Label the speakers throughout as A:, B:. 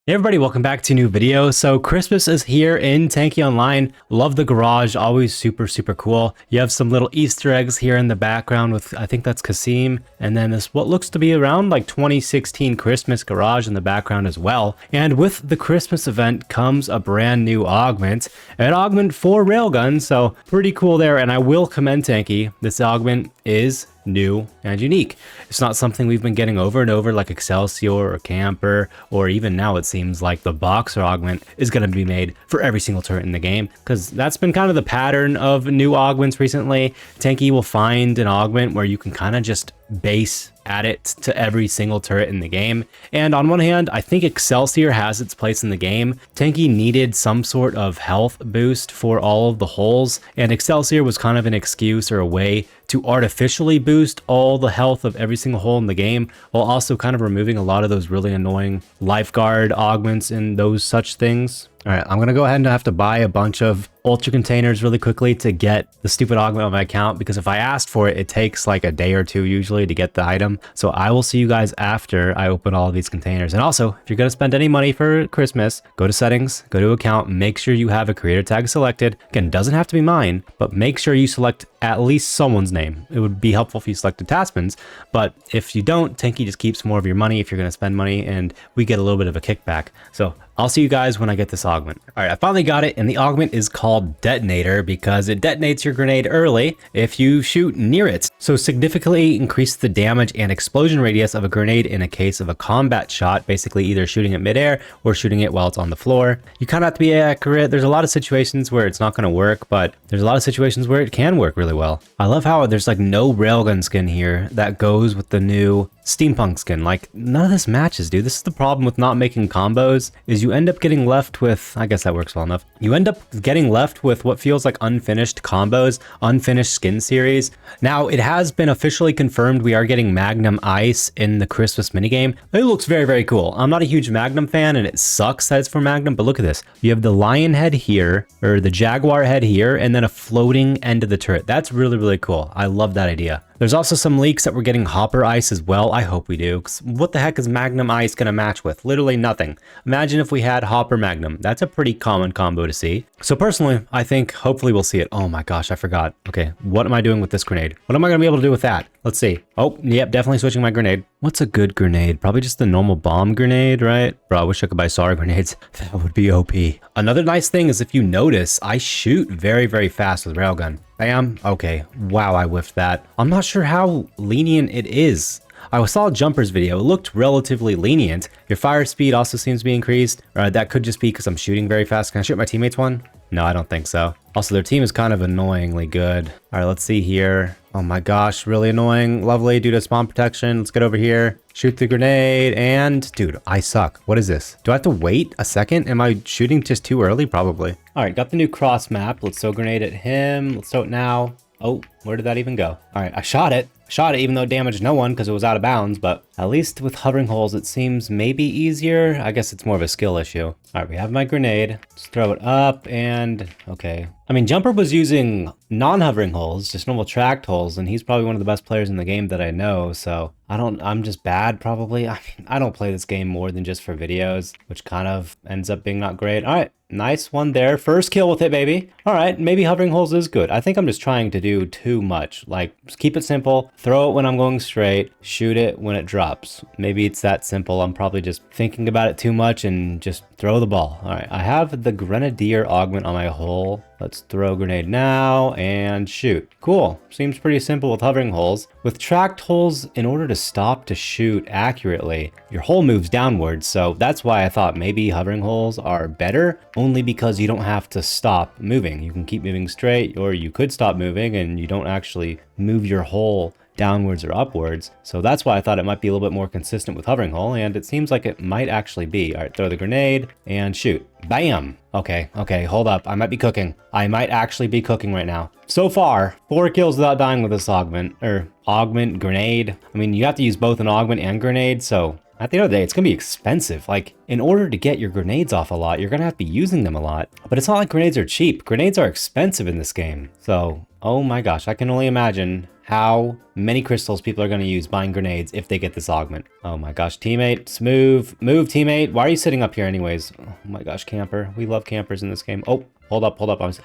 A: Hey everybody, welcome back to a new video. So Christmas is here in Tanki Online. Love the garage, always super cool. You have some little Easter eggs here in the background with, I think that's Kasim. And then this what looks to be around like 2016 Christmas garage in the background as well. And with the Christmas event comes a brand new augment, an augment for railguns. So pretty cool there. And I will commend Tanki. This augment is new and unique. It's not something we've been getting over and over like Excelsior or Camper, or even now it seems like the Boxer augment is going to be made for every single turret in the game, because that's been kind of the pattern of new augments recently. Tanki will find an augment where you can kind of just base add it to every single turret in the game. And on one hand, I think Excelsior has its place in the game. Tanki needed some sort of health boost for all of the holes, and Excelsior was kind of an excuse or a way to artificially boost all the health of every single hole in the game, while also kind of removing a lot of those really annoying lifeguard augments and those such things. All right, I'm gonna go ahead and have to buy a bunch of ultra containers really quickly to get the stupid augment on my account, because if I asked for it, it takes like a day or two usually to get the item. So I will see you guys after I open all of these containers. And also, if you're gonna spend any money for Christmas, go to settings, go to account, make sure you have a creator tag selected. Again, doesn't have to be mine, but make sure you select at least someone's name. It would be helpful if you selected Taspens, but if you don't, Tanki just keeps more of your money if you're gonna spend money, and we get a little bit of a kickback. So I'll see you guys when I get this augment. All right, I finally got it, and the augment is called Detonator because it detonates your grenade early if you shoot near it. So significantly increase the damage and explosion radius of a grenade in a case of a combat shot, basically either shooting it midair or shooting it while it's on the floor. You kind of have to be accurate. There's a lot of situations where it's not gonna work, but there's a lot of situations where it can work really well. I love how there's like no railgun skin here that goes with the new steampunk skin. Like, none of this matches, dude. This is the problem with not making combos, is you end up getting left with, I guess that works well enough. You end up getting left with what feels like unfinished combos, unfinished skin series. Now, it has been officially confirmed we are getting Magnum Ice in the Christmas minigame. It looks very cool. I'm not a huge Magnum fan, and it sucks that it's for Magnum, but look at this. You have the lion head here, or the jaguar head here, and then a floating end of the turret. That's really cool. I love that idea. There's also some leaks that we're getting Hopper Ice as well. I hope we do, because what the heck is Magnum Ice going to match with? Literally nothing. Imagine if we had Hopper Magnum. That's a pretty common combo to see. So personally, I think hopefully we'll see it. Oh my gosh, I forgot. Okay, what am I doing with this grenade? What am I going to be able to do with that? Let's see. Oh, yep, definitely switching my grenade. What's a good grenade? Probably just the normal bomb grenade, right? Bro, I wish I could buy SAR grenades. That would be OP. Another nice thing is, if you notice, I shoot very fast with railgun. Bam. Okay. Wow, I whiffed that. I'm not sure how lenient it is. I saw Jumper's video. It looked relatively lenient. Your fire speed also seems to be increased. That could just be because I'm shooting very fast. Can I shoot my teammates one? No, I don't think so. Also, their team is kind of annoyingly good. All right, let's see here. Oh my gosh, really annoying. Lovely, due to spawn protection. Let's get over here. Shoot the grenade, and dude, I suck. What is this? Do I have to wait a second? Am I shooting just too early? Probably. All right, got the new cross map. Let's throw a grenade at him. Let's throw it now. Oh, where did that even go? All right, I shot it. Shot it even though it damaged no one because it was out of bounds, but at least with hovering holes, it seems maybe easier. I guess it's more of a skill issue. All right, we have my grenade. Let's throw it up, and okay. I mean, Jumper was using non-hovering holes, just normal tracked holes, and he's probably one of the best players in the game that I know, so I'm just bad probably. I mean, I don't play this game more than just for videos, which kind of ends up being not great. All right, nice one there. First kill with it, baby. All right, maybe hovering holes is good. I think I'm just trying to do too much. Like, just keep it simple, throw it when I'm going straight, shoot it when it drops. Maybe it's that simple. I'm probably just thinking about it too much and just throw the ball. All right, I have the Grenadier augment on my hole. Let's throw a grenade now and shoot. Cool. Seems pretty simple with hovering holes. With tracked holes, in order to stop to shoot accurately, your hole moves downwards. So that's why I thought maybe hovering holes are better, only because you don't have to stop moving. You can keep moving straight, or you could stop moving and you don't actually move your hole downwards or upwards. So that's why I thought it might be a little bit more consistent with hovering hole, and it seems like it might actually be. All right, throw the grenade and shoot. Bam. Okay, hold up. I might be cooking. I might actually be cooking right now. So far, 4 kills without dying with this augment, or augment, grenade. I mean, you have to use both an augment and grenade, so at the end of the day, it's gonna be expensive. Like, in order to get your grenades off a lot, you're gonna have to be using them a lot. But it's not like grenades are cheap. Grenades are expensive in this game. So, oh my gosh, I can only imagine how many crystals people are going to use buying grenades if they get this augment. Oh my gosh, teammate, move, teammate. Why are you sitting up here anyways? Oh my gosh, camper. We love campers in this game. Oh, hold up.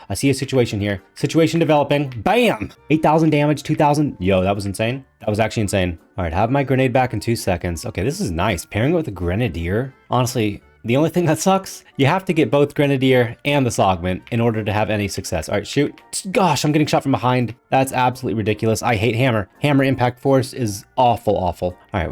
A: I see a situation here. Situation developing. Bam! 8,000 damage, 2,000. Yo, that was insane. That was actually insane. All right, have my grenade back in 2 seconds. Okay, this is nice. Pairing it with a grenadier. Honestly, the only thing that sucks, you have to get both Grenadier and this augment in order to have any success. All right, shoot. Gosh, I'm getting shot from behind. That's absolutely ridiculous. I hate hammer. Hammer impact force is awful. All right,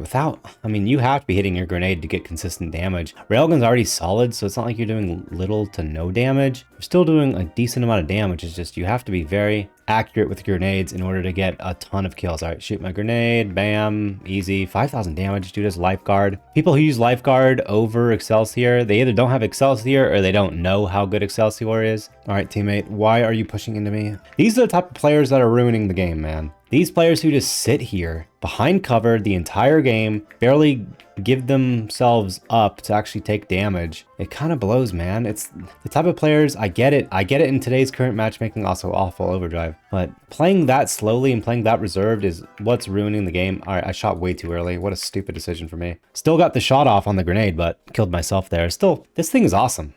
A: you have to be hitting your grenade to get consistent damage. Railgun's already solid, so it's not like you're doing little to no damage. You're still doing a decent amount of damage. It's just you have to be very accurate with grenades in order to get a ton of kills. All right, shoot my grenade. Bam, easy. 5,000 damage. Dude has lifeguard. People who use lifeguard over Excelsior, they either don't have Excelsior or they don't know how good Excelsior is. All right, teammate, why are you pushing into me? These are the type of players that are ruining the game, man. These players who just sit here behind cover the entire game, barely give themselves up to actually take damage. It kind of blows, man. It's the type of players, I get it in today's current matchmaking, also awful overdrive. But playing that slowly and playing that reserved is what's ruining the game. All right, I shot way too early. What a stupid decision for me. Still got the shot off on the grenade, but killed myself there. Still, this thing is awesome.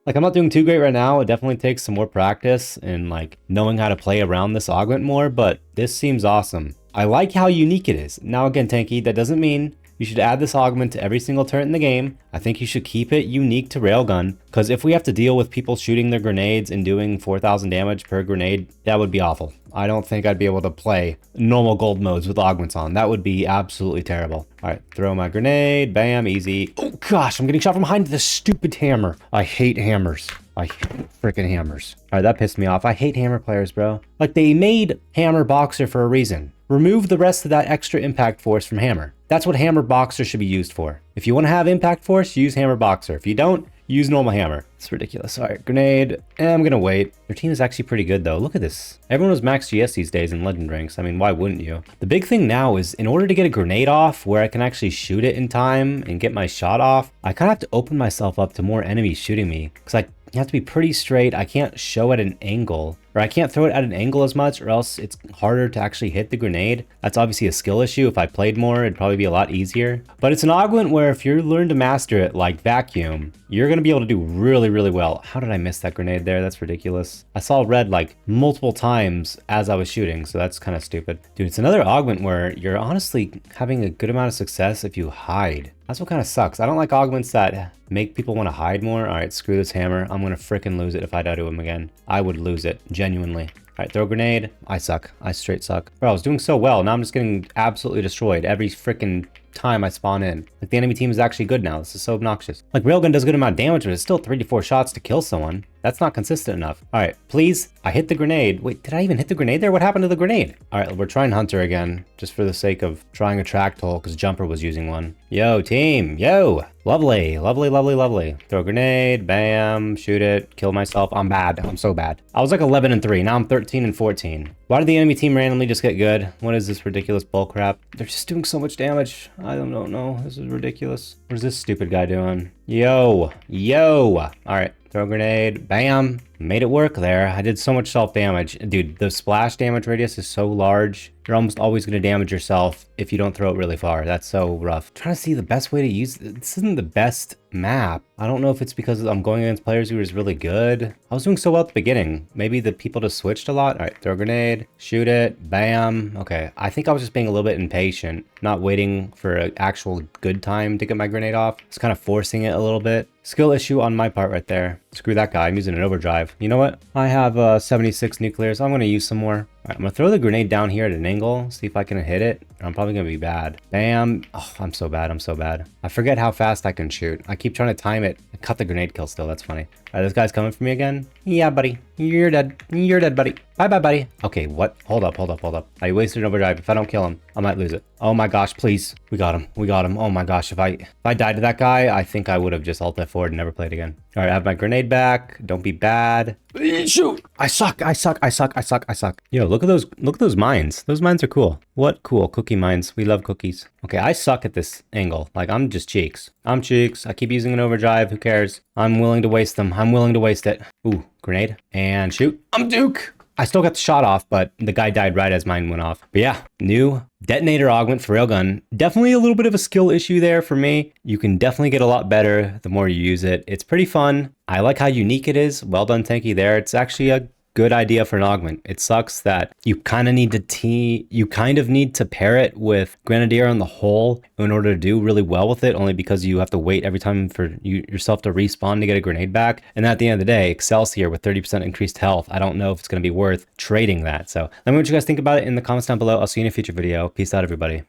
A: Like, I'm not doing too great right now. It definitely takes some more practice and like knowing how to play around this augment more, but this seems awesome. I like how unique it is. Now again, Tanky, that doesn't mean you should add this augment to every single turret in the game. I think you should keep it unique to Railgun, because if we have to deal with people shooting their grenades and doing 4,000 damage per grenade, that would be awful. I don't think I'd be able to play normal gold modes with augments on. That would be absolutely terrible. All right, throw my grenade. Bam, easy. Oh gosh, I'm getting shot from behind this stupid hammer. I hate hammers. I hate freaking hammers. All right, that pissed me off. I hate hammer players, bro. Like, they made Hammer Boxer for a reason. Remove the rest of that extra impact force from Hammer. That's what Hammer Boxer should be used for. If you want to have impact force, use Hammer Boxer. If you don't, use normal hammer. It's ridiculous. All right, grenade. I'm gonna wait. Their team is actually pretty good though. Look at this. Everyone was max GS these days in legend ranks. I mean, why wouldn't you? The big thing now is in order to get a grenade off where I can actually shoot it in time and get my shot off, I kind of have to open myself up to more enemies shooting me, because you have to be pretty straight. I can't show at an angle, or I can't throw it at an angle as much, or else it's harder to actually hit the grenade. That's obviously a skill issue. If I played more, it'd probably be a lot easier. But it's an augment where if you learn to master it like vacuum, you're going to be able to do really, really well. How did I miss that grenade there? That's ridiculous. I saw red like multiple times as I was shooting, so that's kind of stupid. Dude, it's another augment where you're honestly having a good amount of success if you hide. That's what kind of sucks. I don't like augments that make people want to hide more. All right, screw this hammer. I'm going to freaking lose it if I die to him again. I would lose it, genuinely. All right, throw a grenade. I suck. I straight suck. Bro, I was doing so well. Now I'm just getting absolutely destroyed every freaking time I spawn in. Like, the enemy team is actually good now. This is so obnoxious. Like, Railgun does a good amount of damage, but it's still 3 to 4 shots to kill someone. That's not consistent enough. All right, please. I hit the grenade. Wait, did I even hit the grenade there? What happened to the grenade? All right, we're trying Hunter again, just for the sake of trying a track hole, because Jumper was using one. Yo, team. Yo. Lovely, lovely, lovely, lovely. Throw a grenade. Bam. Shoot it. Kill myself. I'm bad. I'm so bad. I was like 11 and 3. Now I'm 13 and 14. Why did the enemy team randomly just get good? What is this ridiculous bull crap? They're just doing so much damage. I don't know. This is ridiculous. What is this stupid guy doing? Yo. Yo. All right. Throw a grenade. Bam. Made it work there. I did so much self-damage. Dude, the splash damage radius is so large. You're almost always going to damage yourself if you don't throw it really far. That's so rough. I'm trying to see the best way to use it. This isn't the best map. I don't know if it's because I'm going against players who are just really good. I was doing so well at the beginning. Maybe the people just switched a lot. All right, throw a grenade, shoot it, bam. Okay, I think I was just being a little bit impatient, not waiting for an actual good time to get my grenade off. Just kind of forcing it a little bit. Skill issue on my part right there. Screw that guy, I'm using an overdrive. You know what? I have 76 nuclears. I'm gonna use some more. All right, I'm gonna throw the grenade down here at an angle, see if I can hit it. I'm probably gonna be bad. Bam. Oh, I'm so bad. I'm so bad. I forget how fast I can shoot. I keep trying to time it. I cut the grenade kill still. That's funny. All right, this guy's coming for me again. Yeah, buddy. You're dead. You're dead, buddy. Bye-bye, buddy. Okay, what? Hold up. I wasted an overdrive. If I don't kill him, I might lose it. Oh my gosh, please. We got him. Oh my gosh, if I died to that guy, I think I would have just alt F4 and never played again. All right, I have my grenade back. Don't be bad. Shoot. I suck. Yo, look at those mines. Those mines are cool. What cool cookie mines. We love cookies. Okay, I suck at this angle. Like, I'm just cheeks. I keep using an overdrive. Who cares? I'm willing to waste them. I'm willing to waste it. Ooh, grenade. And shoot. I'm Duke. I still got the shot off, but the guy died right as mine went off. But yeah, new Detonator Augment for railgun. Definitely a little bit of a skill issue there for me. You can definitely get a lot better the more you use it. It's pretty fun. I like how unique it is. Well done, Tanky, there. It's actually a good idea for an augment. It sucks that you kind of need to pair it with Grenadier on the whole in order to do really well with it, only because you have to wait every time for yourself to respawn to get a grenade back. And at the end of the day, Excelsior with 30% increased health, I don't know if it's going to be worth trading that. So let me know what you guys think about it in the comments down below. I'll see you in a future video. Peace out, everybody.